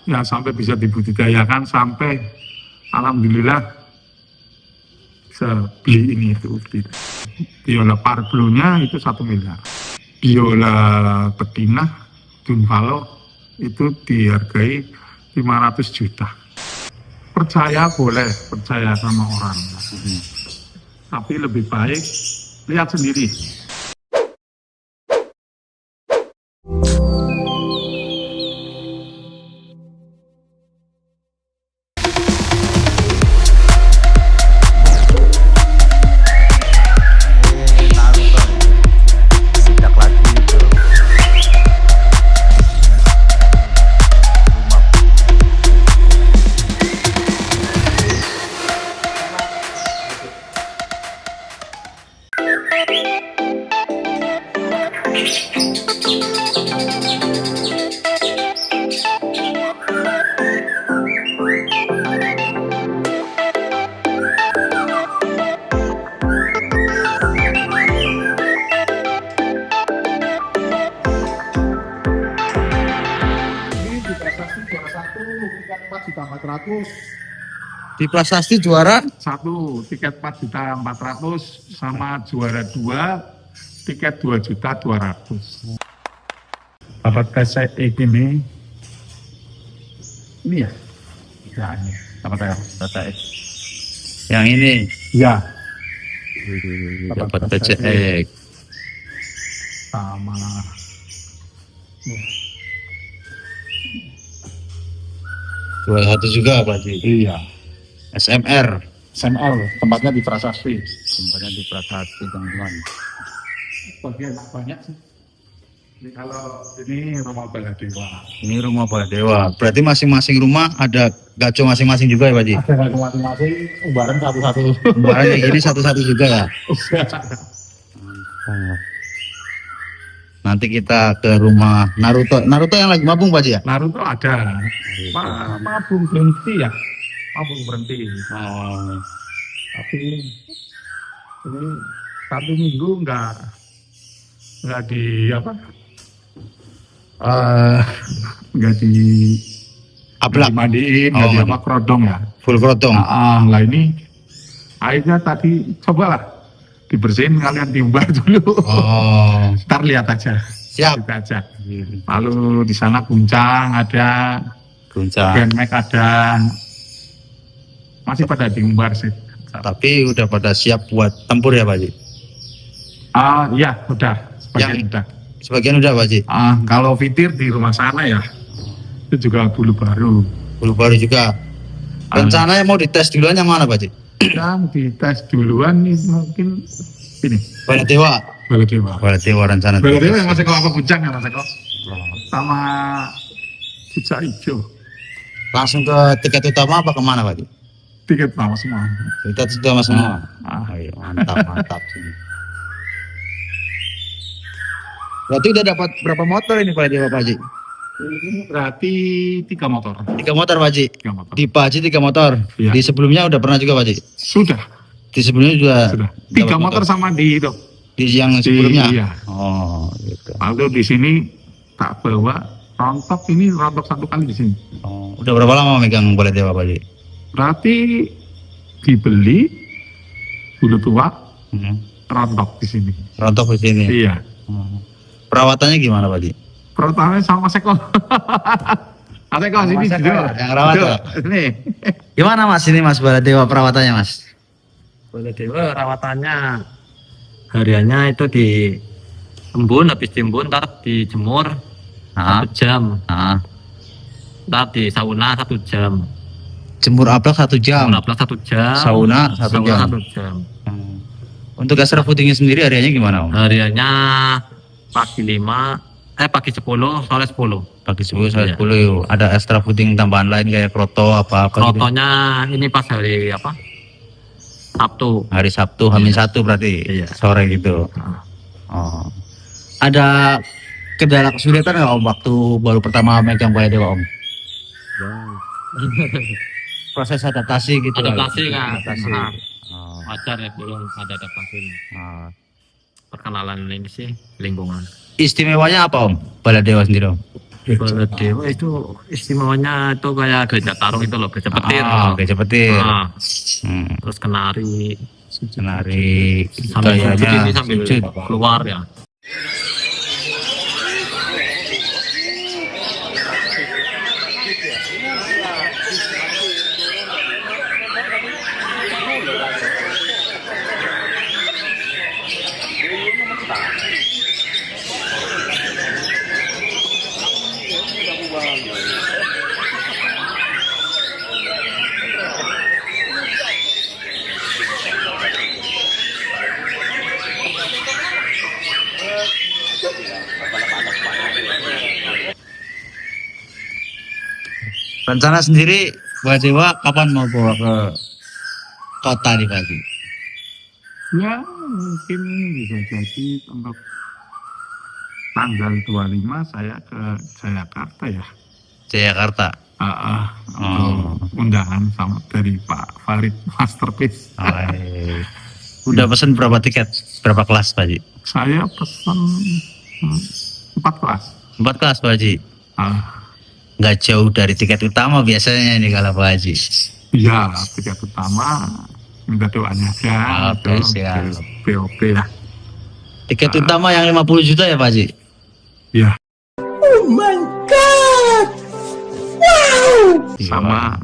Ya sampai bisa dibudidayakan, sampai alhamdulillah bisa beli ini itu. Biola parblonya itu 1 miliar. Biola betina Dunvalo itu dihargai 500 juta. Percaya boleh, percaya sama orang. Tapi lebih baik lihat sendiri. Di Prasasti juara 1 tiket 4.400.000 sama juara 2 tiket 2.200.000. Dapat tes ini ya, ya ini dapat data yang ini ya dapat PCX sama juara 1 juga Pak Haji. iya SMR tempatnya di Prasasti. tempatnya di Prasasti teman-teman. Bagian banyak sih. Ini kalau ini rumah Baladewa. Ini rumah Baladewa. Berarti masing-masing rumah ada gaco masing-masing juga ya Pak Haji? Ada lagu masing-masing, umbaran satu-satu. Umbaran kayak gini satu-satu juga ya? Nanti kita ke rumah Naruto. Naruto yang lagi mabung Pak Haji ya? Naruto ada. Mabung berhenti ya. Mabung berhenti. Oh. Tapi ini 1 minggu enggak di apa? Enggak di Ablak. mandiin, Oh, enggak di apa kerodong ya. Full krotong. Lah ini airnya tadi cobalah dibersihin, kalian diumbar dulu. Oh. Ntar lihat aja. Siap. Lihat aja. Lalu di sana guncang ada, Guncang. Genmek ada, masih pada diumbar sih. Tapi udah pada siap buat tempur ya Pak Haji? Iya udah, sebagian Yang- udah. Sebagian udah Pak Haji? Kalau fitir di rumah sana ya, itu juga bulu baru. Bulu baru juga. Rencananya mau dites duluan yang mana Pak Haji? Yang dites duluan nih mungkin ini, Baladewa. Baladewa. Baladewa rencana. Baladewa yang masih kelapa guncang ya Mas Eko? Sama Cicak Hijau. Langsung ke tiket utama apa kemana Pak Haji? Tiket sama semua. Tiket utama semua. Ayo. Mantap mantap. Berarti udah dapat berapa motor ini Baladewa Pak Haji? Ini berarti 3 motor. 3 motor Pak Haji. 3 motor. Di Pak Haji 3 motor. Iya. Di sebelumnya udah pernah juga Pak Haji? Sudah. Di sebelumnya juga. Sudah. 3 motor sama di itu. Di yang sebelumnya. Iya. Oh, gitu. Lalu di sini tak bawa rontok, ini rontok 1 kali di sini. Oh, udah berapa lama megang Baladewa Pak Haji? Berarti dibeli dulu tua rontok di sini. Rontok di sini. Iya. Perawatannya gimana Pak Haji? Pertama sama Seko. Seko sini Seko, duduk. yang rawat Duduk. ya? Ini. Gimana Mas ini Mas Baladewa perawatannya Mas? Baladewa rawatannya hariannya itu habis diembun ntar dijemur 1 jam, ntar di sauna 1 jam, Jemur ablak 1 jam. sauna plus 1 jam, Sauna 1 jam. 1 jam. Untuk extra foodingnya sendiri hariannya gimana Om? Hariannya pagi 10, sore 10. Pagi 10 sampai Iya. 10 ada extra fooding tambahan lain kayak kroto apa-apa gitu? Krotonya ini pas hari apa? Sabtu. Hari Sabtu Hamin 1 berarti Iya. sore gitu. Oh. Ada kendala kesulitan nggak Om waktu baru pertama megang Baladewa Om? Proses adaptasi gitu. Adaptasi kan? Adaptasi. Nah, Oh. wajar ya, belum ada adaptasi. Oh. Perkenalan ini sih lingkungan. Istimewanya apa Om? Baladewa sendiri Om? Baladewa itu istimewanya itu kayak gajah tarung itu loh, gajah petir. Oh, Gajah Petir. Nah, Hmm. terus kenari Menari sambil sujud ini gayanya sambil sujud. keluar ya. Rencana sendiri Pak Dewa kapan mau bawa ke kota nih Pak Haji? Ya mungkin bisa jadi untuk tanggal 25 saya ke Jakarta ya. Jakarta. Untuk undangan sama dari Pak Farid Masterpiece. Udah pesen berapa tiket? Berapa kelas Pak Haji? Saya pesan 4 kelas. 4 kelas Pak Haji. Ah, Nggak jauh dari tiket utama biasanya nih kalau Pak Haji. iya, tiket utama minta doanya aja. Oke, siap. BOP ya. Tiket utama yang 50 juta ya Pak Haji? Iya. Oh my god! Wow! Sama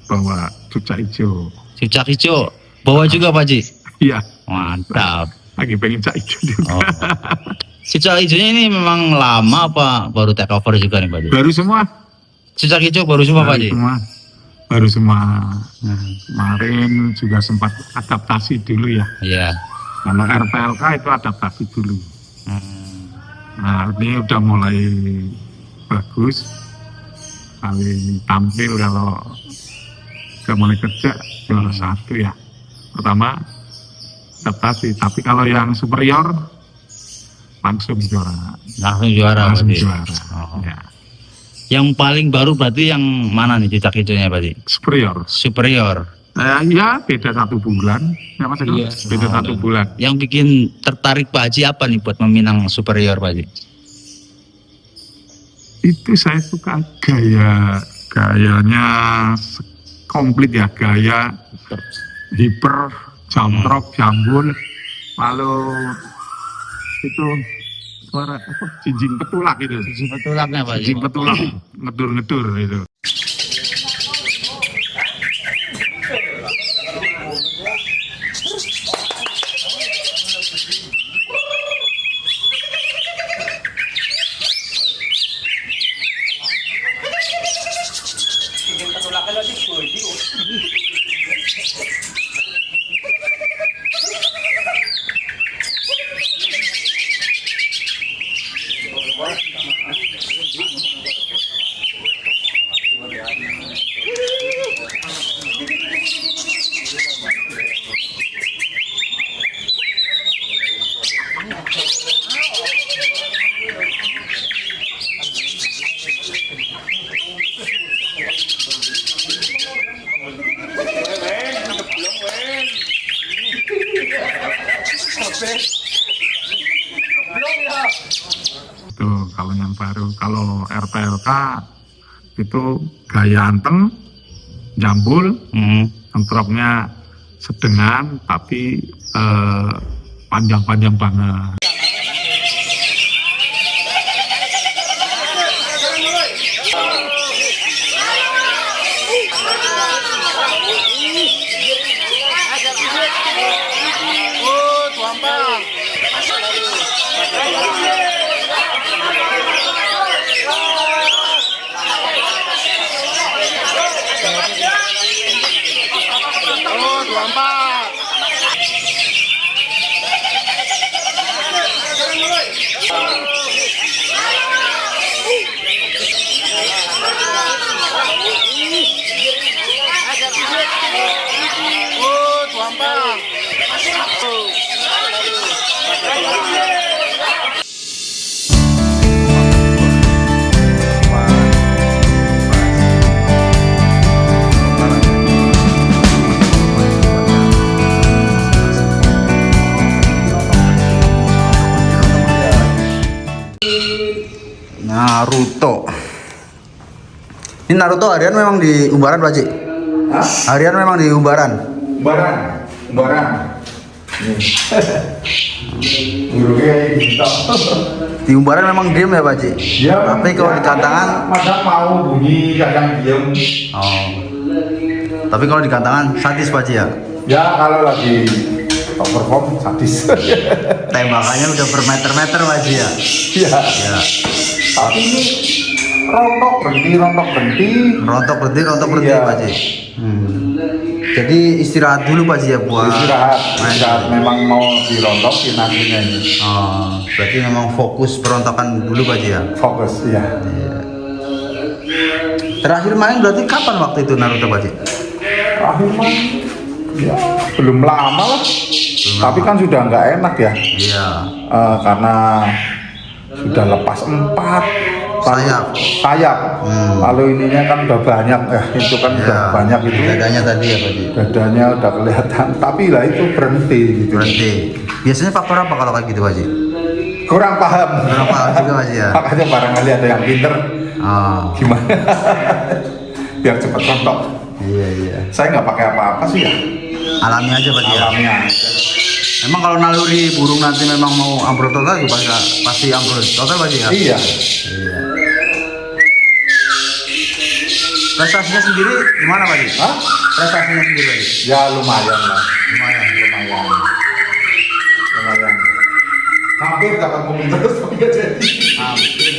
bawa cuca hijau. Cucak hijau. Bawa juga Pak Haji? Iya, Mantap. lagi pengen cak hijau juga. Oh. Cucak hijaunya ini memang lama apa baru take over juga nih Pak Haji? Baru semua. Cucak hijau baru semua Pak Haji? Baru semua. Kemarin juga sempat adaptasi dulu ya. Iya. Kalau RPLK itu adaptasi dulu. Hmm. Nah ini udah mulai bagus. Kali tampil kalau udah mulai kerja juara 1 ya. Pertama adaptasi. Tapi kalau yang superior langsung juara. Langsung juara Pak Langsung Haji? juara. Oh. Ya. Yang paling baru berarti yang mana nih cucak hijaunya Pak Haji? Superior. Superior. Ya beda 1 bulan. Ya Mas Eko? Iya. Beda 1 bulan. Yang bikin tertarik Pak Haji apa nih buat meminang superior Pak Haji? Itu saya suka gayanya komplit ya, gaya hiper, jamtrok, jambul, lalu itu suara apa? Jinjing petulak itu. Betulaknya Pak Haji? Jinjing petulak, ngedur-ngedur itu. Itu kalau yang baru, kalau RPLK itu gaya anteng, jambul, entroknya sedengan tapi panjang-panjang banget. Naruto. Ini Naruto harian memang di Umbaran Pak Haji? Hah? Harian memang di Umbaran? Umbaran. Burungnya gitu. Di Umbaran memang diem ya Pak Haji? Ya, Tapi kalau di kantangan? kadang mau bunyi, kadang diem. Oh. Tapi kalau di kantangan sadis Pak Haji ya? Ya kalau lagi top perform sadis. Tembakannya udah bermeter-meter Pak Haji ya? Iya. Ya. Tapi ini rontok berhenti. Rontok berhenti Iya. Pak Haji. Jadi istirahat dulu Pak Haji ya buat Istirahat memang mau dirontokin akhirnya ini. Oh, berarti memang fokus perontokan dulu Pak Haji ya? Fokus, iya. Terakhir main berarti kapan waktu itu Naruto Pak Haji? Akhir main, ya belum lama lah. Tapi kan sudah nggak enak ya. Iya. Karena sudah lepas 4 Sayap. Lalu ininya kan udah banyak, itu kan udah banyak itu. Dadanya tadi ya Pak Haji? Dadanya udah kelihatan, tapi lah itu berhenti gitu. Berhenti. Biasanya faktor apa kalau kayak gitu Pak Haji? Kurang paham. Kurang paham juga Pak Haji ya? Makanya barangkali ada yang pinter, Oh, gimana? Biar cepat rontok. iya. Saya nggak pakai apa-apa sih ya. Alami aja Pak Haji ya? Alamiah aja. Emang kalau naluri burung nanti memang mau ambrol total juga pasti ambrol total Pak Haji ya? Iya. Prestasinya sendiri gimana Pak Haji? Hah? Prestasinya sendiri Pak Haji? Ya lumayan lah. Lumayan. Hampir dapat mobil terus tapi nggak jadi. Hampir.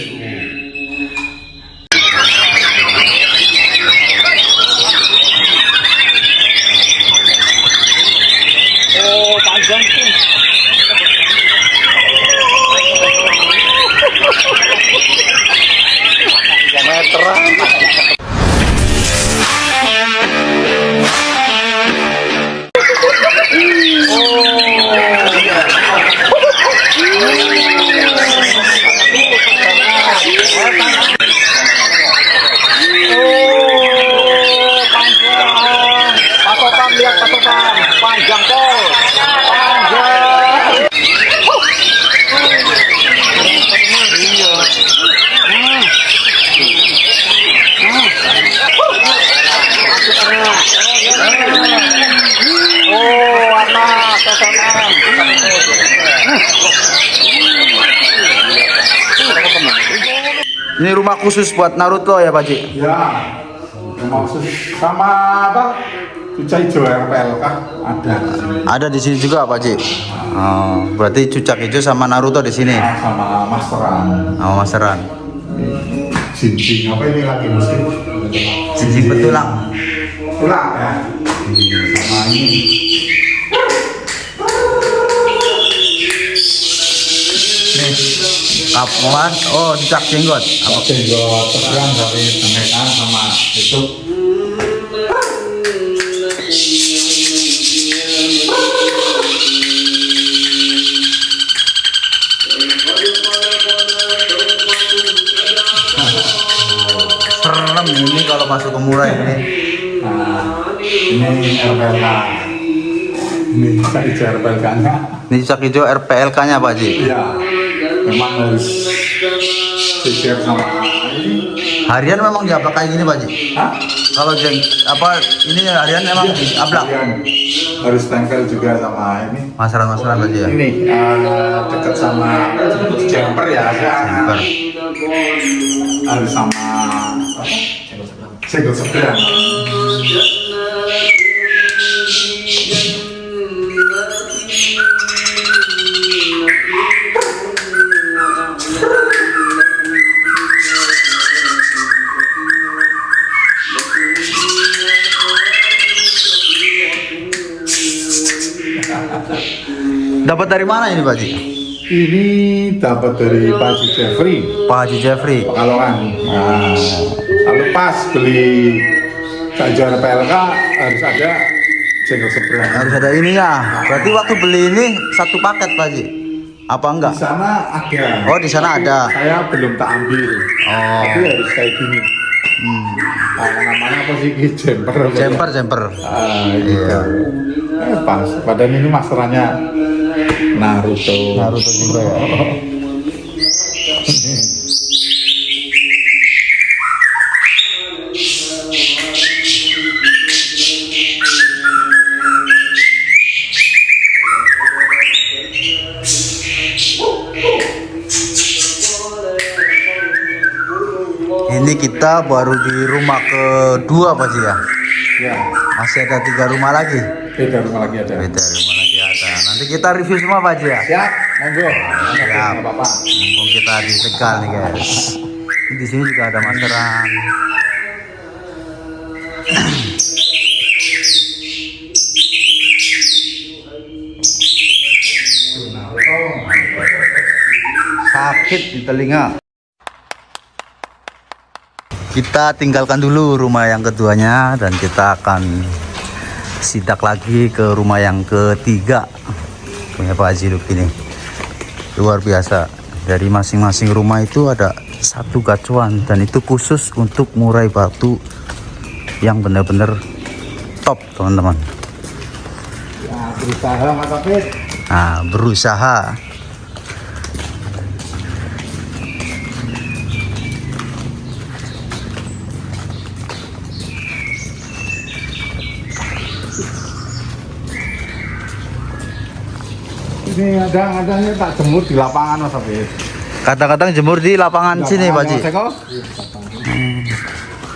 Ini rumah khusus buat Naruto ya Pak Haji? Ya. Maksud sama apa? Cuca hijau RPLK ada. Ada di sini juga Pak Haji. Oh, berarti cucak hijau sama Naruto di sini. Sama Masteran. Oh, masteran. Jinjing apa ini lagi musim? Jinjing betulang. Tulang ya. Sama ini. Kapuan, oh cucak jenggot. Apa jenggot terang dari tenekan sama itu. Serem ini kalau masuk ke murah ini. Nah, ini RPLK. Ini cuca hijau RPLK-nya. Ini cucak hijau RPLK-nya Pak Haji. Iya. Memang harus pikir sama ini. Harian memang diaplak kayak gini Pak Haji. Hah? Kalau ini harian memang diaplak. Kalian harus tempel juga sama ini. Masaran-masaran Pak Haji ya. Ini dekat sama jumper ya, Jumper. harus sama apa? Senggol seberang. Dapat dari mana ini Pak Haji? Ini dapat dari Pak Haji Jeffrey, Pak Haji Jeffrey. Pekalongan. Nah, lalu pas beli Ganjar PLK harus ada senggol seberang. Harus ada ininya. Berarti waktu beli ini satu paket Pak Haji? Apa enggak? Di sana ada. Oh, di sana ada. Saya belum tak ambil. Oh. Tapi harus kayak gini. Namanya apa sih? Jumper. Jumper. Gitu. Iya. Pas. Padahal ini masterannya Naruto. Naruto juga ya. Ini kita baru di rumah kedua Pak Ji ya? Ya, Masih ada 3 rumah lagi? beda rumah lagi ada. Beda rumah lagi ada. Nanti kita review semua Pak Ji ya? Siap, monggo. Siap. Bapak. Mumpung kita di Tegal nih guys. Ini di sini juga ada masteran. Sakit di telinga. Kita tinggalkan dulu rumah yang keduanya dan kita akan sidak lagi ke rumah yang ketiga punya Pak Haji Luki ini. Luar biasa, dari masing-masing rumah itu ada 1 gacuan dan itu khusus untuk murai batu yang benar-benar top teman-teman. Ya, berusaha Mas Afid. Nah, berusaha. Ini ada tak jemur di lapangan Mas Afid. Kadang-kadang jemur di lapangan sini Pak Ji.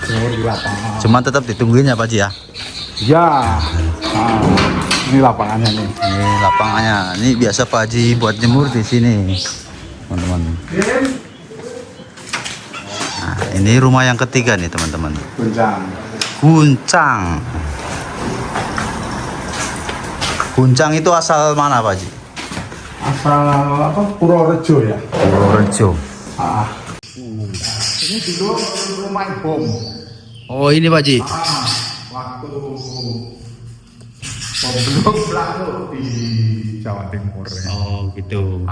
Jemur di lapangan. Cuman tetap ditungguin ya Pak Ji ya. Ya. Nah, ini lapangannya nih. Ini lapangannya. Ini biasa Pak Haji buat jemur di sini, teman-teman. Nah, ini rumah yang ketiga nih, teman-teman. Guncang. Guncang. Guncang itu asal mana Pak Haji? Asal apa? Purworejo ya. Purworejo. Ah. Ini dulu rumah bom. Oh, ini Pak Haji. Waktu belum berlaku di Jawa Timur ya. Oh, gitu.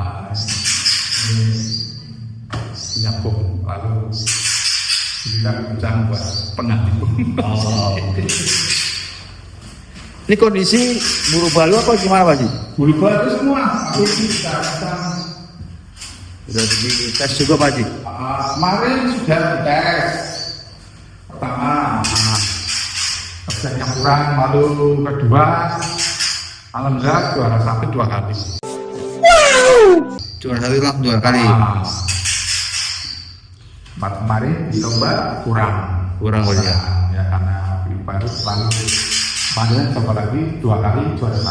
Punya bom lalu bilang guncang buat pengantin. Oh. Ini kondisi buru balu apa gimana Pak Haji? Bulu batu semua. Ini datang. Sudah dites juga Pak Haji. Kemarin sudah dites. Pertama, kerjanya kurang, lalu kedua, alhamdulillah juara 1 2 kali. Juara satu lah 2 kali. Kemarin dicoba kurang. Kurang Pak Haji ya. Ya karena baru lalu kemarin coba lagi 2 kali juara 1 2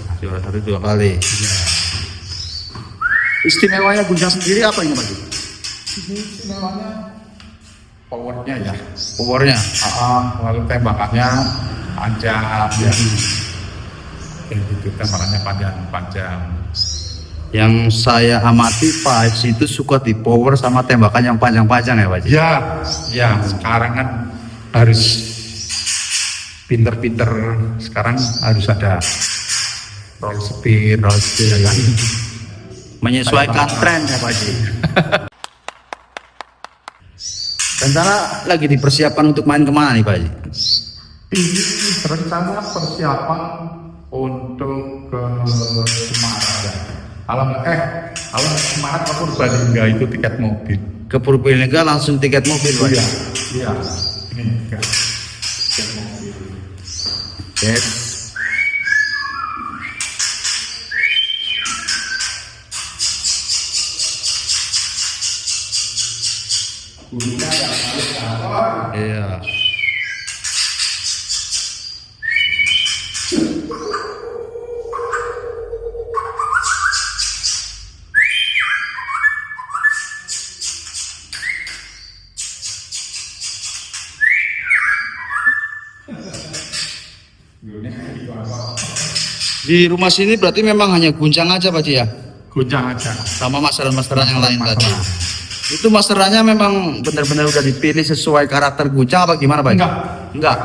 kali. Juara satu 2 kali. Ya. Istimewanya Guncang sendiri apa ini Pak Haji? Ini namanya powernya ya. Powernya. Lalu tembakannya panjang ya. Kayak gitu tembakannya panjang. Yang saya amati Pak Haji itu suka di power sama tembakan yang panjang-panjang ya Pak Haji? Ya sekarang kan harus pinter-pinter. Sekarang harus ada roll speed ya kan. Menyesuaikan tren ya Pak Haji. Rencana lagi dipersiapkan untuk main kemana nih Pak Haji? Ini rencana persiapan untuk ke Semarang ya. Kalau Semarang ke Purbalingga itu tiket mobil. Ke Purbalingga langsung tiket mobil Pak Haji? Iya. Ini juga tiket mobil. Yes. Iya. Di rumah sini berarti memang hanya Guncang aja Pak Haji ya? Guncang aja. Sama masteran-masteran yang lain tadi. Itu masterannya memang benar-benar udah dipilih sesuai karakter Guncang apa gimana Pak Haji? Enggak.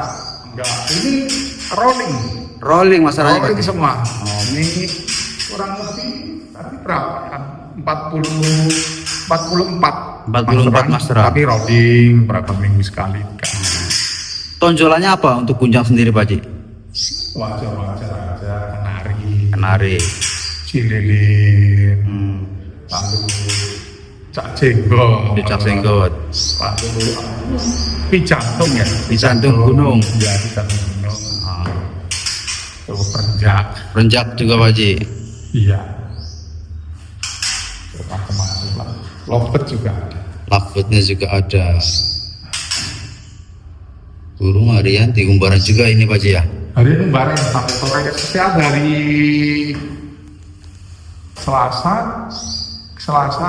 Ini rolling. Rolling masterannya Pak Rolling Haji? semua. Ini kurang lebih tadi berapa? 44 masteran. Tapi rolling berapa minggu sekali kan. Tonjolannya apa untuk Guncang sendiri Pak Haji? Wajar aja, kenari, Kenari. cililin, lalu cak jenggot, Cicak Senggot, lalu pijantung ya, Pijantung Gunung. ya pijantung gunung, terus perenjak, Renjak juga Pak Haji. iya, macam-macam lah, lobet juga ada. Laputnya juga ada. Burung harian di Umbaran juga ini Pak Haji ya. Hari ini bareng sampai sore setiap dari Selasa,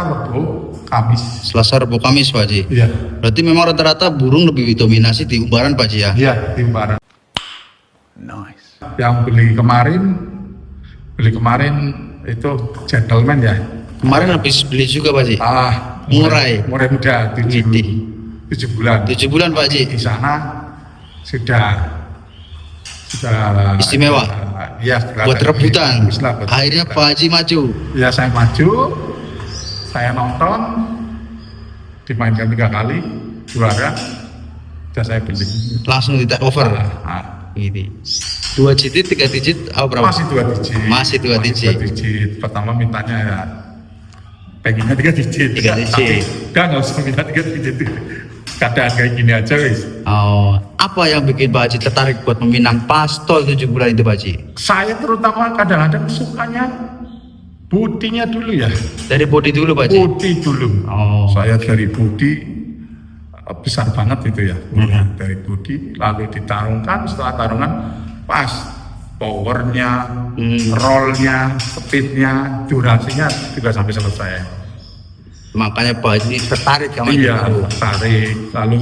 Rabu, Kamis. Selasa, Rabu, Kamis Pak Haji. Iya, Berarti memang rata-rata burung lebih dominasi di Umbaran Pak Haji ya. iya di bareng. Nice. Yang beli kemarin itu gentleman ya. Kemarin habis beli juga Pak Haji. Murai muda 7 bulan. 7 bulan Pak Haji. Di sana sudah Istimewa. Ya, Buat rebutan. Buat Akhirnya Pak Haji maju. ya saya maju, saya nonton, dimainkan 3 kali, juara, dan saya beli. Langsung di take over. Nah, Ini 2 digit, 3 digit, berapa? masih 2 digit. Masih 2 digit. 2 digit. Pertama mintanya ya pengennya 3 digit. 3 digit. Tapi nggak usah minta 3 digit. Keadaan kayak gini aja wis. Oh, apa yang bikin Pak Haji tertarik buat meminang pastol 7 bulan itu Pak Haji? Saya terutama kadang-kadang sukanya bodinya dulu ya. Dari body dulu Pak Haji? Bodi dulu. Oh. Saya dari bodi besar banget itu ya. Dari bodi lalu ditarungkan, setelah tarungan pas powernya, rollnya, speednya, durasinya juga sampai selesai. Makanya Pak Haji tertarik sama Iya, itu. tarik. Lalu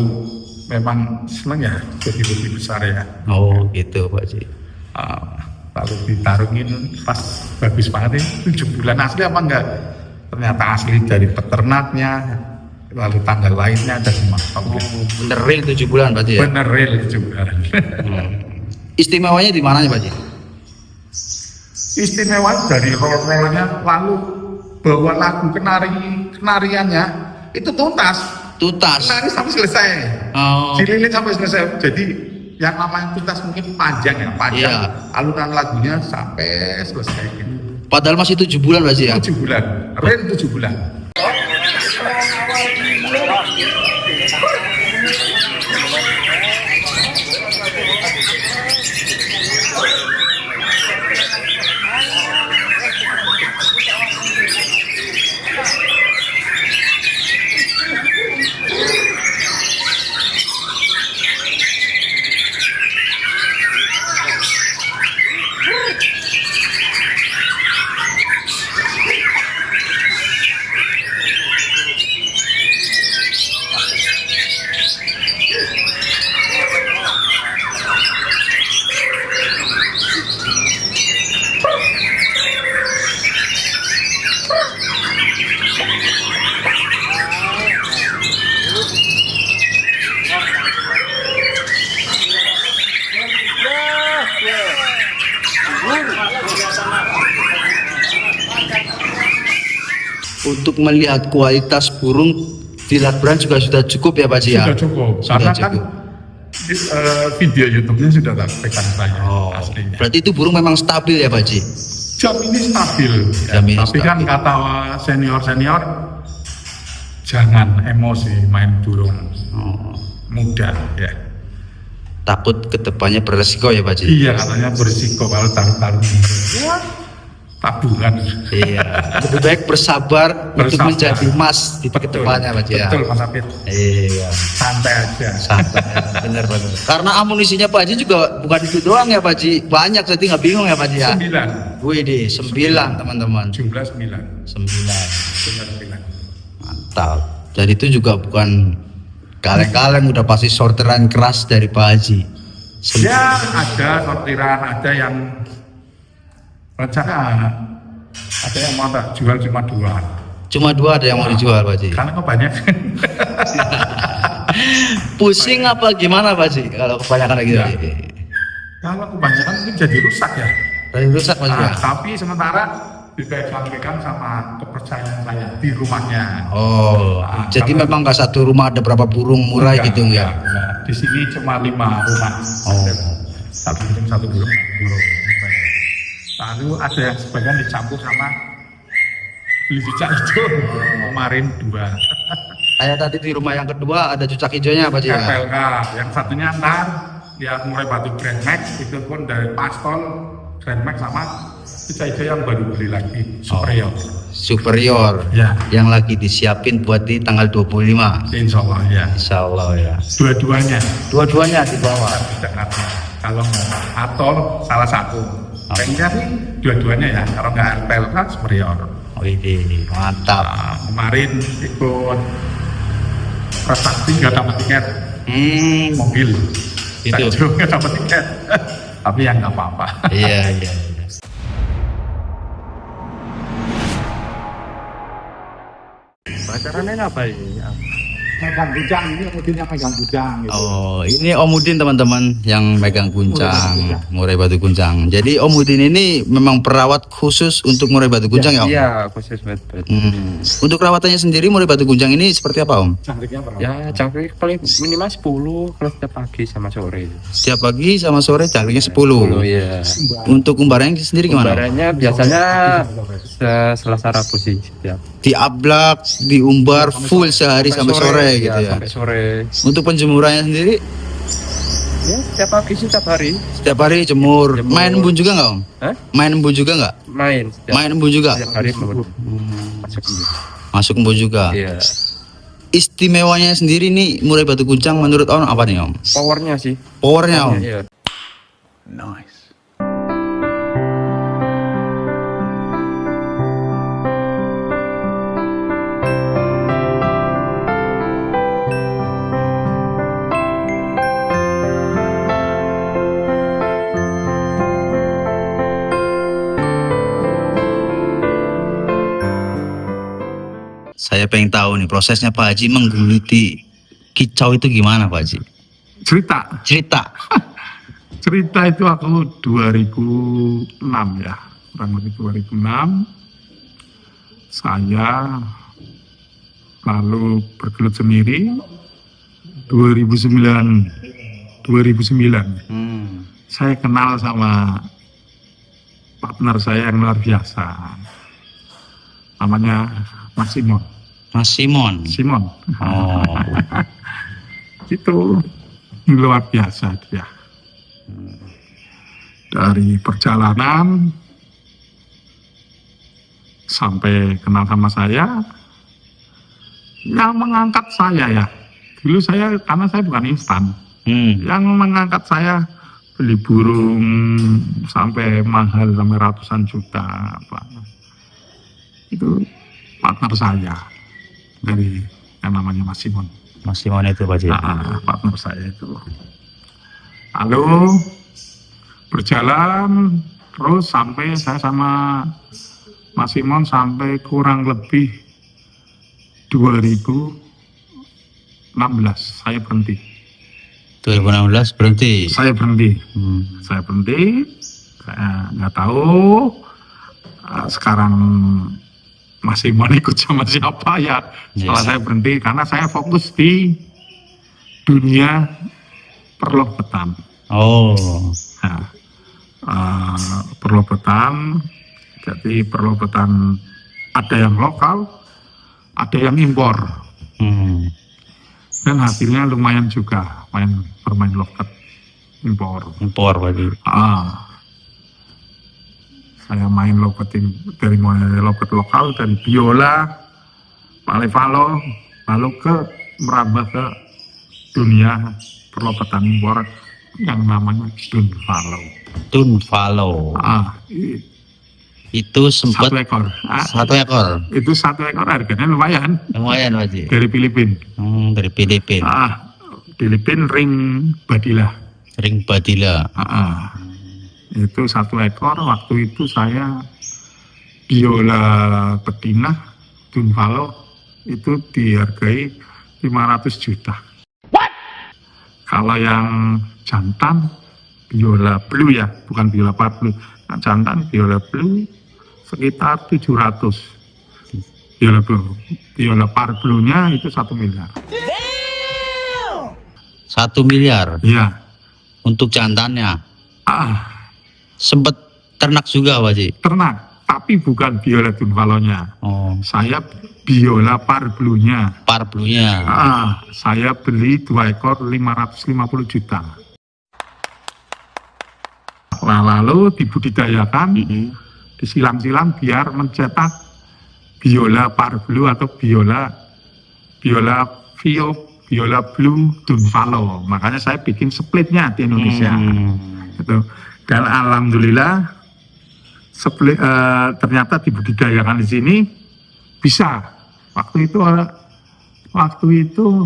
memang seneng ya jadi bodi besar ya. Oh gitu Pak Haji. Lalu ditarungin pas bagus banget ini 7 bulan asli apa enggak? Ternyata asli dari peternaknya, lalu tanggal lainnya ada semua. Bener real 7 bulan Pak Haji ya? Bener real 7 bulan. Istimewanya di mananya Pak Haji? Istimewa dari roll-rollnya, lalu bawa lagu kenariannya itu tuntas. Tuntas. Nari sampai selesai. Oh. Dililin sampai selesai. Jadi yang namanya tuntas mungkin panjang ya, panjang. Iya. Alunan lagunya sampai selesai gitu. Padahal masih 7 bulan Pak Haji ya? 7 bulan, real 7 bulan. Untuk melihat kualitas burung di Lakberan juga sudah cukup ya Pak Haji ya? Sudah cukup, karena kan video YouTube-nya sudah tak pegang saya aslinya. Berarti itu burung memang stabil ya Pak Haji? Jam ini stabil, Jam ini tapi kan stabil. kata senior jangan emosi main burung muda ya. Takut kedepannya beresiko ya Pak Haji? Iya katanya berisiko kalau taruh tabungan. Iya. Lebih baik bersabar untuk Bersabar. menjadi emas di kedepannya Pak Haji ya? Betul Mas Apit, Iya. santai aja. Santai. Bener. Karena amunisinya Pak Haji juga bukan itu doang ya Pak Haji? Banyak, jadi nggak bingung ya Pak Haji ya? 9, Wih deh, 9 teman-teman. jumlah 9, 9. jumlah 9. Mantap. Jadi itu juga bukan kaleng-kaleng, udah pasti sorteran keras dari Pak Haji. Ya ada sortiran, ada yang rencana, ada yang mau tak jual cuma 2. Cuma 2 ada yang mau dijual Pak Haji. Karena kebanyakan. Pusing apa gimana Pak Haji kalau kebanyakan lagi? Ya. Kalau kebanyakan mungkin jadi rusak ya. Dari rusak Pak Haji. Nah, tapi sementara dipegang sama kepercayaan saya di rumahnya. Oh, Nah, jadi kalau- memang nggak satu rumah ada berapa burung murai gitu ya? Enggak. Di sini cuma 5 rumah. Oh. Satu burung. Lalu ada yang sebagian dicampur sama beli cucak hijau kemarin 2. Kayak tadi di rumah yang kedua ada cucak hijaunya Pak Haji ya? FLK, yang satunya ntar dia mulai batu Grand Max itu pun dari Pastol Grand Max sama cucak hijau yang baru beli lagi Superior. Superior Ya. yang lagi disiapin buat di tanggal 25. Insya Allah ya. Insya Allah ya. Dua-duanya Di bawah. Jakarta. Kalau nggak atau salah satu. Pengennya sih dua-duanya ya. Kalau nggak FLK Superior. Oh ini mantap. Kemarin ikut prestasi nggak dapat tiket mobil. Itu. Saya nggak dapat tiket. Tapi ya nggak apa-apa. Iya. Pacarannya apa ini? Megang bujang ini mobilnya megang bujang gitu. Oh, ini Om Udin teman-teman yang megang guncang, murai batu guncang. Jadi Om Udin ini memang perawat khusus untuk murai batu guncang ya Om? Iya, khusus buat Untuk perawatannya sendiri murai batu guncang ini seperti apa Om? Cantiknya berapa? ya cangkrik paling minimal 10 kalau setiap pagi sama sore. Setiap pagi sama sore cangkringnya 10. Iya. Untuk umbarannya sendiri gimana? Umbarannya biasanya Selasa Rabu sih setiap. Diablak, diumbar full sehari sampai sore gitu ya. Sampai sore. Untuk penjemurannya sendiri Ya, setiap pagi sih setiap hari. setiap hari jemur. Jemur. Main embun juga nggak Om? Hah? Main embun juga nggak? Main setiap, Main embun juga? setiap hari masuk dulu. Masuk embun juga. Iya. Istimewanya sendiri nih murai batu guncang menurut Om apa nih Om? Powernya sih. Powernya Om? Iya. Saya pengen tahu nih prosesnya Pak Haji menggeluti kicau itu gimana Pak Haji? Cerita itu aku 2006 ya, kurang lebih 2006 saya lalu bergelut sendiri 2009 saya kenal sama partner saya yang luar biasa, namanya Mas Simon. Mas Simon. Oh. Itu luar biasa dia. Dari perjalanan sampai kenal sama saya, yang mengangkat saya ya. Dulu saya, karena saya bukan instan, yang mengangkat saya beli burung sampai mahal, sampai ratusan juta. Itu partner saya dari yang namanya Mas Simon. Mas Simon itu Pak Haji. Partner saya itu. Lalu berjalan terus sampai saya sama Mas Simon sampai kurang lebih 2016 saya berhenti. 2016 berhenti. Saya berhenti. Saya nggak tahu sekarang Mas Simon ikut sama siapa ya. Setelah saya berhenti karena saya fokus di dunia perlobetan. Oh. Nah, perlobetan, jadi perlobetan ada yang lokal, ada yang impor, dan hasilnya lumayan juga, bermain lobet impor. Impor Pak Haji. Saya main lobet dari mulai lobet lokal, dari biola, palevalo, lalu merambah ke dunia perlobetan impor yang namanya Dunvalo. Itu sempat satu ekor. Itu satu ekor harganya lumayan. Lumayan Pak Haji. Dari Filipina. Dari Filipina. Filipina ring badila. Itu satu ekor. Waktu itu saya biola betina Dunvalo itu dihargai 500 juta. Kalau yang jantan biola blue ya, bukan biola parblue. Nah, jantan biola blue sekitar 700. Biola parblue-nya itu 1 miliar. 1 miliar. Iya. Untuk jantannya. Sempat ternak juga Pak Haji. Ternak. tapi bukan biola Dunvalonya. Oh, Saya biola Parblunya. parblunya. Saya beli 2 ekor 550 juta. Nah, lalu dibudidayakan, disilang-silang biar mencetak biola Parblu atau biola Blue Dunvalo. Makanya saya bikin splitnya di Indonesia. Gitu. Dan alhamdulillah ternyata dibudidayakan di sini bisa. Waktu itu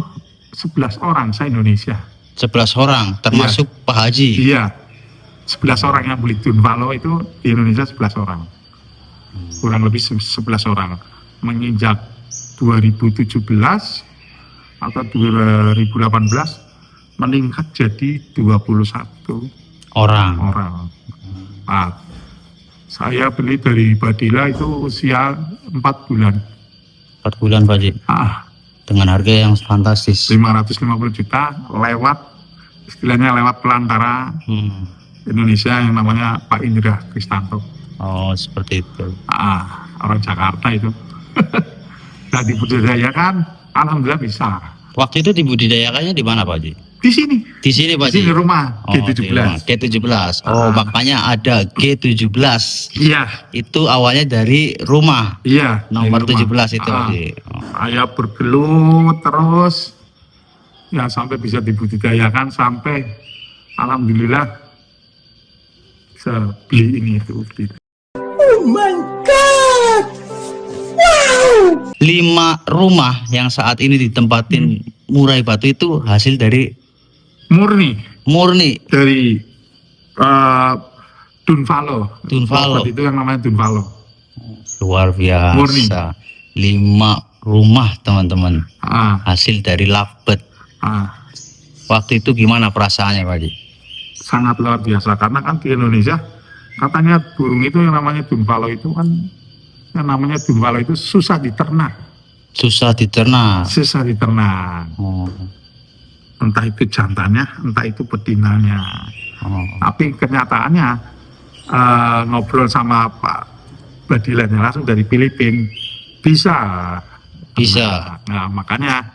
11 orang saya Indonesia. 11 orang, termasuk Pak Haji. Iya, 11 orang yang beli Dunvalo itu di Indonesia 11 orang. Kurang lebih 11 orang. Menginjak 2017 atau 2018 meningkat jadi 21 Orang. Nah, saya beli dari Badila itu usia 4 bulan. 4 bulan Pak Haji. Dengan harga yang fantastis. 550 juta istilahnya lewat pelantara Indonesia yang namanya Pak Indra Kristanto. Oh, seperti itu. Orang Jakarta itu. Nah, dibudidayakan, alhamdulillah bisa. Waktu itu dibudidayakannya di mana Pak Haji? Di sini. Di sini Pak Di Haji. sini rumah Oh, di rumah. G17. G17. Oh, makanya ada G17. Iya, Itu awalnya dari rumah. iya. Nomor di 17 rumah. itu Pak Haji. Oh. Saya bergelut terus, ya sampai bisa dibudidayakan sampai alhamdulillah bisa beli ini itu. Oh my God! Wow! 5 rumah yang saat ini ditempatin murai batu itu hasil dari Murni dari Dunvalo. Dunvalo. Robot itu yang namanya Dunvalo. luar biasa. Murni. 5 rumah teman-teman hasil dari lovebird. Waktu itu gimana perasaannya Pak Haji? Sangat luar biasa karena kan di Indonesia katanya burung itu yang namanya Dunvalo itu kan susah diternak. Susah diternak. Susah diternak. Oh. Entah itu jantannya, entah itu betinanya. Oh. Tapi kenyataannya ngobrol sama Pak Badilanya langsung dari Filipina bisa. Nah, makanya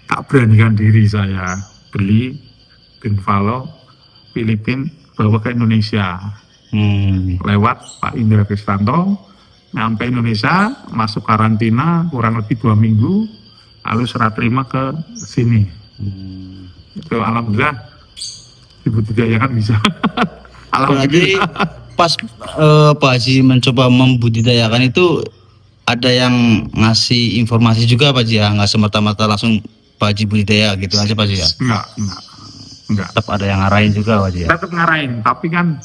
tak beranikan diri saya beli Dunvalo Filipina bawa ke Indonesia lewat Pak Indra Kristanto. Nyampe Indonesia, masuk karantina kurang lebih 2 minggu, lalu serah terima ke sini. Itu alhamdulillah dibudidayakan bisa. Berarti Alhamdulillah. pas Pak Haji mencoba membudidayakan itu ada yang ngasih informasi juga Pak Haji ya, nggak semata-mata langsung Pak Haji budidaya gitu aja Pak Haji ya? Enggak. Tetap ada yang ngarahin juga Pak Haji ya? Tetap ngarahin, tapi kan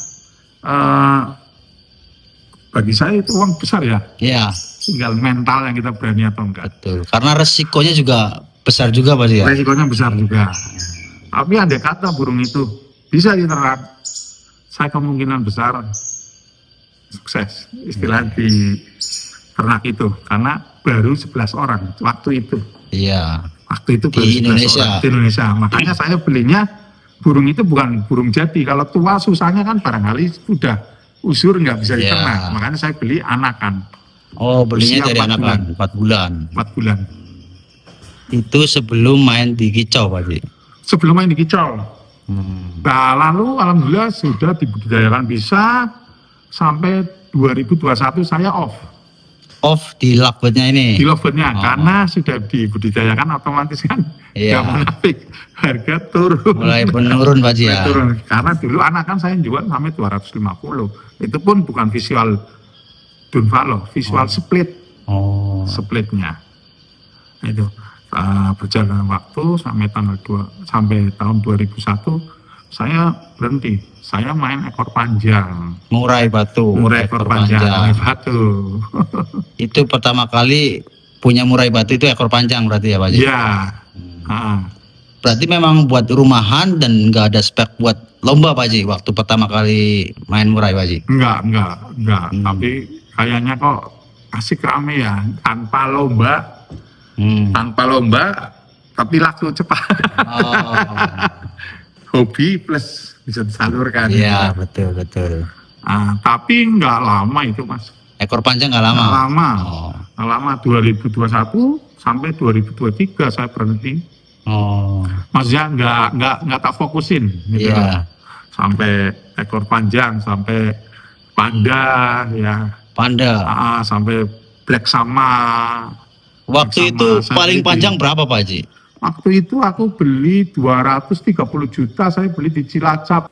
bagi saya itu uang besar ya. Iya. Tinggal mental yang kita berani atau enggak. Betul. Karena resikonya juga besar juga Pak Haji ya? Resikonya besar juga. Tapi andai kata burung itu bisa diternak, saya kemungkinan besar sukses istilah di ternak itu karena baru 11 orang waktu itu. Iya. Waktu itu baru Di 11 Indonesia. orang di Indonesia. Makanya saya belinya burung itu bukan burung jadi. Kalau tua susahnya kan barangkali sudah usur nggak bisa Iya. diternak. Makanya saya beli anakan Oh, belinya Usia dari 4 anakan 4 bulan. 4 bulan. Itu sebelum main di kicau Pak Haji. Sebelum main di kicau. Nah, lalu alhamdulillah sudah dibudidayakan bisa sampai 2021 saya off Off di lovebird-nya ini. di lovebird-nya Oh. karena sudah dibudidayakan otomatis kan Iya. nggak menafik harga turun. Mulai menurun Pak Haji ya. Mulai turun. Karena dulu anakan saya jual sampai 250. Itu pun bukan visual Dunvalo, visual split. Oh. Splitnya itu berjalan waktu sampai sampai tahun 2001 saya berhenti, saya main ekor panjang, Murai batu. murai ekor panjang, murai batu. Itu pertama kali punya murai batu itu ekor panjang berarti ya Pak Haji? Iya. Berarti memang buat rumahan dan nggak ada spek buat lomba Pak Haji waktu pertama kali main murai Pak Haji? Enggak. Tapi kayaknya kok asik rame ya, tanpa lomba, tapi laku cepat. Oh. Hobi plus bisa disalurkan. Iya betul. Tapi nggak lama itu Mas. Ekor panjang nggak lama. Nggak lama. Oh. Nggak lama 2021 sampai 2023 saya berhenti. Oh. Maksudnya nggak tak fokusin gitu. Iya. Sampai ekor panjang, sampai panda ya. Panda. Sampai black sama. Waktu sama itu paling Sanity. panjang berapa Pak Haji? Waktu itu aku beli 230 juta, saya beli di Cilacap.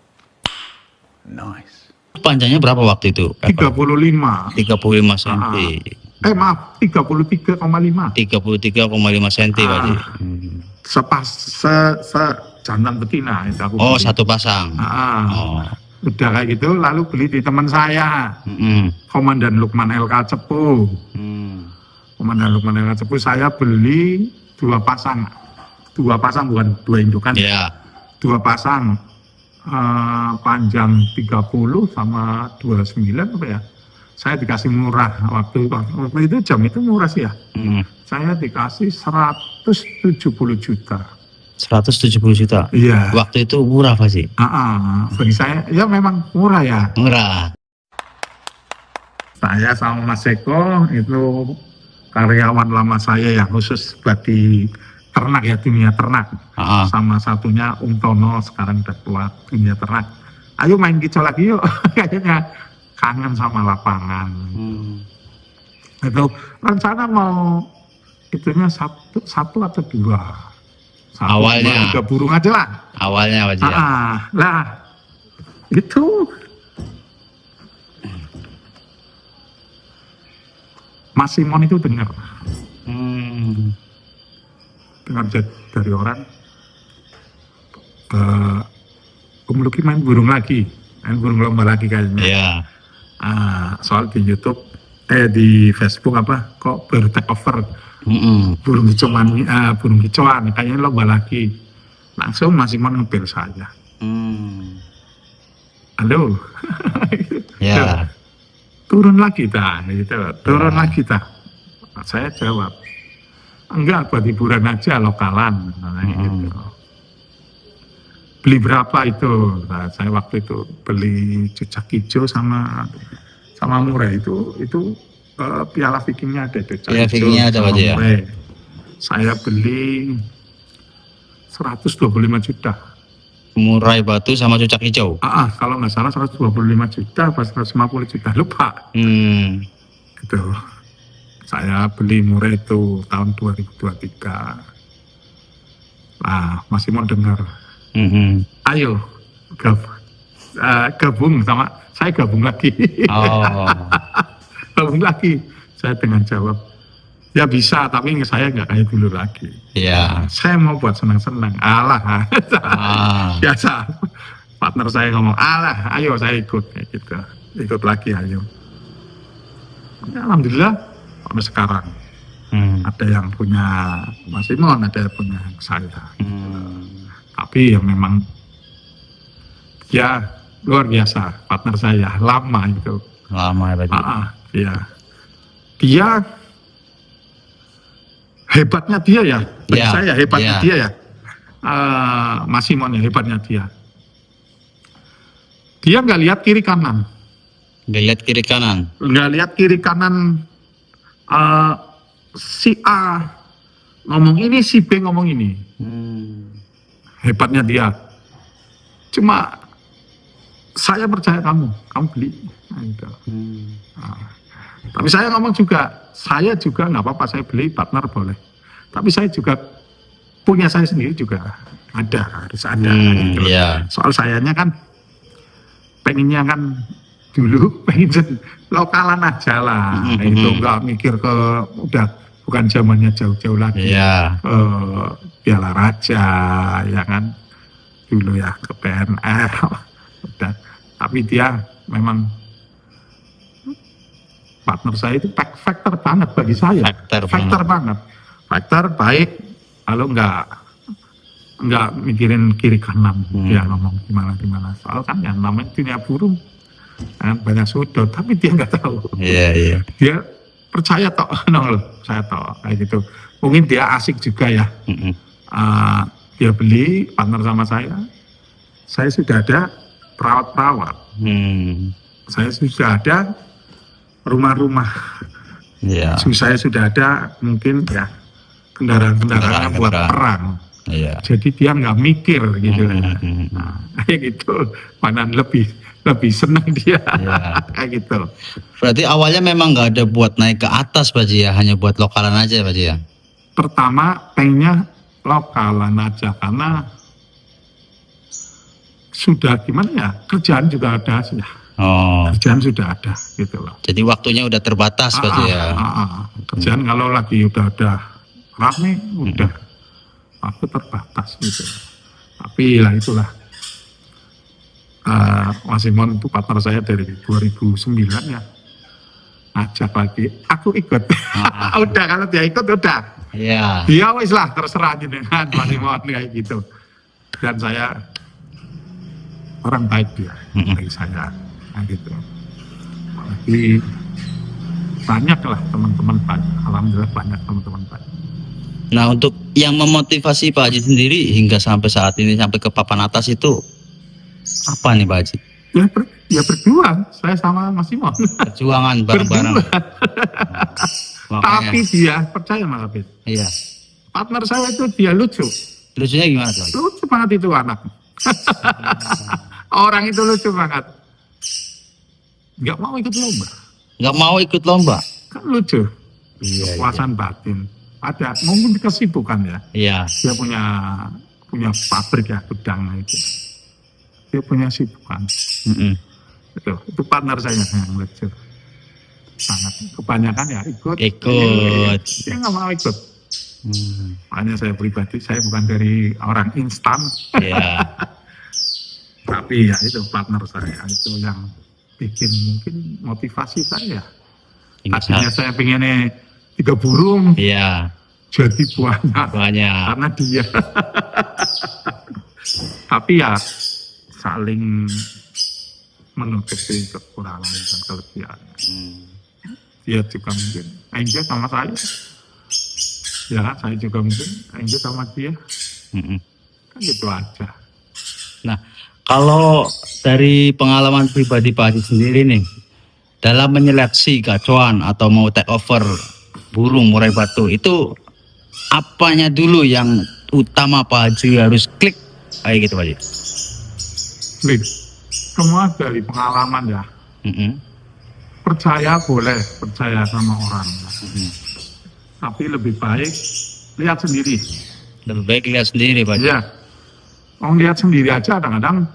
Panjangnya berapa waktu itu? 35. 35 cm. Maaf, 33,5. 33,5 cm Pak Haji. Jantan betina itu aku Oh, beli. satu pasang. Oh. Udah kayak gitu, lalu beli di teman saya, Komandan Lukman LK Cepu. Komandan Lukman LK Cepu, saya beli 2 pasang. 2 pasang, bukan 2 indukan. Iya. 2 pasang, panjang 30 sama 29 apa ya. Saya dikasih murah waktu itu, jam itu murah sih ya. Saya dikasih 170 juta. 170 juta. Iya. Waktu itu murah Pak Haji. Bagi saya ya memang murah ya. Murah. Saya sama Mas Eko itu karyawan lama saya yang khusus buat di ternak ya, dunia ternak. Sama satunya Tono sekarang udah keluar dunia ternak. Ayo main kicau lagi yuk. Kayaknya kangen sama lapangan. Itu rencana mau itunya satu atau 2. Awalnya. 3 burung aja lah. Awalnya Pak Haji. Lah itu Mas Simon itu dengar dari orang Om Luki main burung lomba lagi kayaknya. Iya. Soal di YouTube di Facebook kok baru take over burung kicauan kayaknya lomba lagi. Langsung Mas Simon ngebel saya. Halo. Ya. Turun lagi gitu. Lagi Saya jawab, enggak, buat hiburan aja, lokalan. Gitu. Beli berapa itu? Saya waktu itu beli cucak hijau sama murah itu piala vikingnya ada cucak Piala hijau vikingnya ada, sama Pak, ya? murah. Saya beli 125 juta. Murai batu sama cucak hijau. Kalau nggak salah 125 juta, pas 150 juta, lupa. Itu saya beli murah itu tahun 2023. Nah, Mas Simon dengar. Ayo gabung sama saya, gabung lagi. Gabung lagi. Saya dengan jawab, ya bisa, tapi saya nggak kayak dulu lagi. Iya. Saya mau buat senang-senang. Alah. Biasa. Partner saya ngomong, alah, ayo saya ikut kayak gitu. Ikut lagi, ayo. Ya, alhamdulillah sampai sekarang. Ada yang punya Mas Simon, ada yang punya saya. Tapi ya memang ya luar biasa partner saya, lama itu. Lama ya Pak. Dia hebatnya dia ya, bagi saya hebatnya dia ya. Mas Simon ya, hebatnya dia. Dia nggak lihat kiri kanan. Nggak lihat kiri kanan. Nggak lihat kiri kanan. Si A ngomong ini, si B ngomong ini. Hebatnya dia. Cuma saya percaya kamu beli. Gitu. Tapi saya ngomong juga, saya juga nggak apa-apa, saya beli, partner boleh. Tapi saya juga punya saya sendiri juga harus ada. Gitu. Soal sayanya kan pengennya kan dulu pengen lokalan aja lah. Itu nggak mikir ke udah bukan zamannya jauh-jauh lagi. Piala Raja ya kan dulu ya, ke PNR udah. Tapi dia memang partner saya itu factor banget bagi saya. Factor banget. Factor baik, lalu nggak mikirin kiri kanan. Dia ngomong gimana. Soal kan yang namanya dunia burung kan banyak sudut, tapi dia nggak tahu. Dia percaya saya kayak gitu. Mungkin dia asik juga ya. Dia beli partner sama saya sudah ada perawat-perawat. saya sudah ada rumah-rumah, Iya. saya sudah ada mungkin ya kendaraan-kendaraannya buat perang. Iya. Jadi dia nggak mikir gitu. Nah, kayak gitu, mana lebih senang dia. Iya. Kayak gitu. Berarti awalnya memang nggak ada buat naik ke atas Pak Haji ya, hanya buat lokalan aja Pak Haji ya. Pertama pengennya lokalan aja karena sudah gimana ya, kerjaan juga ada sih ya. Oh. Kerjaan sudah ada gitu loh. Jadi waktunya udah terbatas Pak Haji ya. Kerjaan kalau lagi udah rame udah aku terbatas gitu. Tapi lah itulah. Mas Imon itu partner saya dari 2009 ya. Ajak lagi, aku ikut. Udah kalau dia ikut udah. Iya. Dia wis lah terserah dengan Mas Imon kayak gitu. Dan saya orang baik dia dari saya, nah gitu. Jadi banyak lah teman-teman baik. Alhamdulillah banyak teman-teman baik. Nah untuk yang memotivasi Pak Haji sendiri hingga sampai saat ini sampai ke papan atas itu apa nih Pak Haji? Ya berjuang, saya sama Mas Imon. Perjuangan bareng-bareng. Tapi dia percaya Mas Habib. Iya. Partner saya itu dia lucu. Lucunya gimana Pak Haji? Lucu banget itu anak. Orang itu lucu banget. Nggak mau ikut lomba. Nggak mau ikut lomba? Kan lucu. Iya. Kepuasan batin. Ada mungkin kesibukan ya. Iya. Dia punya pabrik ya, gudang itu. Dia punya sibukan. Itu partner saya yang lucu. Sangat kebanyakan ya ikut. Dia nggak mau ikut. Makanya saya pribadi, saya bukan dari orang instan. Iya. Tapi ya itu partner saya itu yang bikin mungkin motivasi saya. Tadinya saya pengennya 3 burung. Iya. Jadi banyak. Karena dia. Tapi ya saling menutupi kekurangan dan kelebihan. Dia juga mungkin enjoy sama saya. Ya kan, saya juga mungkin enjoy sama dia. Kan gitu aja. Nah, kalau dari pengalaman pribadi Pak Haji sendiri nih, dalam menyeleksi gacuan atau mau take over burung murai batu, itu apanya dulu yang utama Pak Haji harus klik kayak gitu Pak Haji? Klik. Semua dari pengalaman ya. Percaya boleh, percaya sama orang. Tapi lebih baik lihat sendiri. Lebih baik lihat sendiri Pak Haji. Iya. Mau lihat sendiri aja kadang-kadang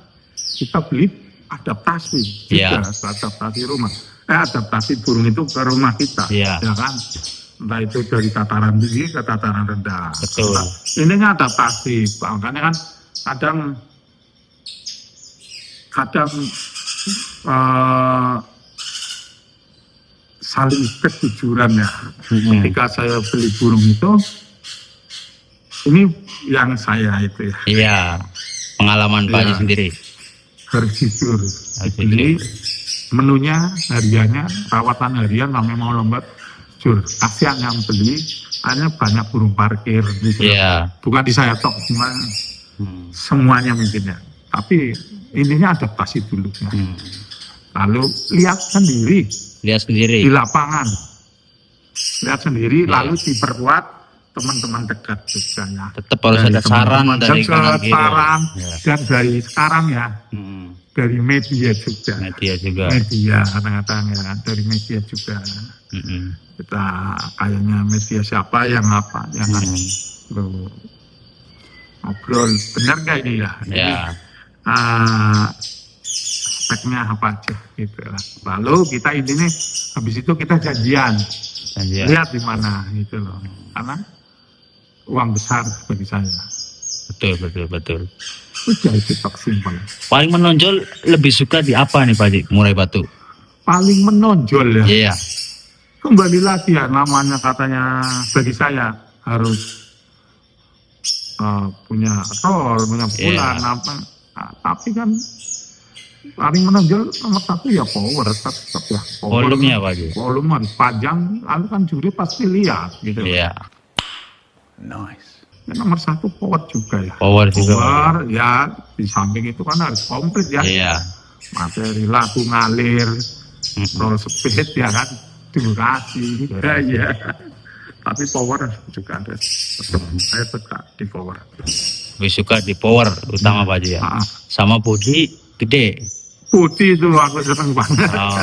kita beli adaptasi juga, adaptasi rumah. Adaptasi burung itu ke rumah kita, ya kan? Entah itu dari tataran tinggi ke tataran rendah. Betul. Ini kan adaptasi, makanya kan kadang saling kejujuran ya. Ketika saya beli burung itu, ini yang saya itu ya. Iya, pengalaman Pak Haji sendiri. Harus jujur. Beli menunya, hariannya, rawatan harian sampai mau lomba. Jujur, kasihan yang beli, hanya banyak burung parkir gitu. Iya. Bukan di saya tok, semuanya mungkin ya. Tapi intinya adaptasi dulu ya. Lalu lihat sendiri. Di lapangan. Lihat sendiri, lalu diperkuat teman-teman dekat juga ya. Tetap harus ada saran dari kanan kiri. Dan dari sekarang ya. Dari media juga. Media kadang-kadang ya, dari media juga. Kita kayaknya media siapa yang apa, yang ngobrol benar nggak ini ya? Speknya apa aja gitu lah. Lalu kita intinya habis itu kita janjian. Lihat di mana gitu loh. Karena uang besar bagi saya. Betul. Udah itu tak simpel. Paling menonjol lebih suka di apa nih Pak Haji, murai batu? Paling menonjol ya. Iya. Kembali lagi ya, namanya katanya bagi saya harus punya rol, punya bulan apa. Nah, tapi kan paling menonjol nomor satu ya power, tetap ya. Volumenya Pak Haji. Volume harus panjang, lalu kan juri pasti lihat gitu. Iya. Nice. Ya, nomor satu power juga ya. Power juga. Power ya, di samping itu kan harus komplit ya. Iya. materi laku ngalir, roll speed ya kan, durasi, ya. Tapi power juga ada. Saya suka di power. Lebih suka di power utama Pak Haji ya. Sama body gede. Putih itu aku seneng banget. Oh.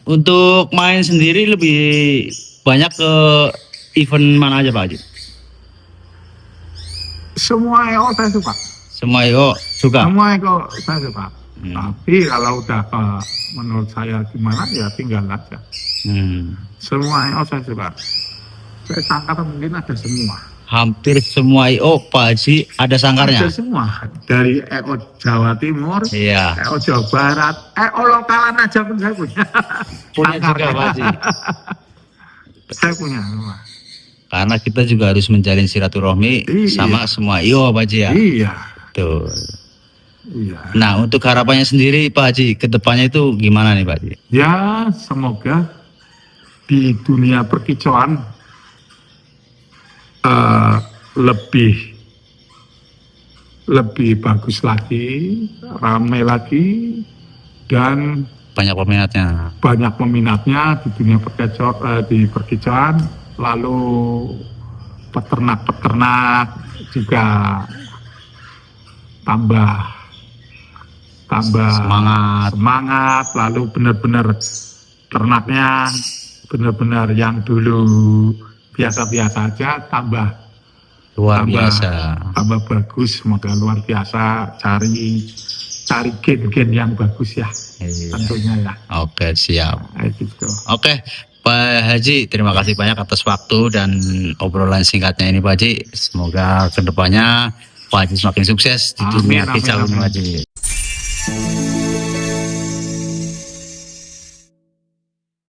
Untuk main sendiri lebih banyak ke event mana aja Pak Haji? Semua EO saya suka. Semua IO suka. Semua EO saya suka. Tapi kalau udah menurut saya gimana ya tinggal aja. Semua EO saya suka. Saya sangkar mungkin ada semua. Hampir semua IO Pak Haji ada sangkarnya. Ada semua. Dari EO Jawa Timur, Iya. EO Jawa Barat, EO lokalan aja pun saya punya. Punya juga Sangkarnya. Pak Haji. Saya punya semua. Karena kita juga harus menjalin silaturahmi Iya. sama semua IO Pak Haji ya. Iya. Tuh. Iya. Nah untuk harapannya sendiri Pak Haji, kedepannya itu gimana nih Pak Haji? Ya semoga di dunia perkicauan lebih bagus lagi, ramai lagi, dan Banyak peminatnya. banyak peminatnya di dunia perkicauan. Lalu peternak-peternak juga tambah semangat, lalu benar-benar ternaknya benar-benar yang dulu biasa-biasa aja tambah Biasa. tambah bagus, semoga luar biasa, cari gen-gen yang bagus ya, Iya. tentunya ya. Oke siap. Kayak gitu. Oke Pak Haji, terima kasih banyak atas waktu dan obrolan singkatnya ini Pak Haji. Semoga kedepannya Pak Haji semakin sukses di dunia Amin, kicau amin, Pak amin. Haji.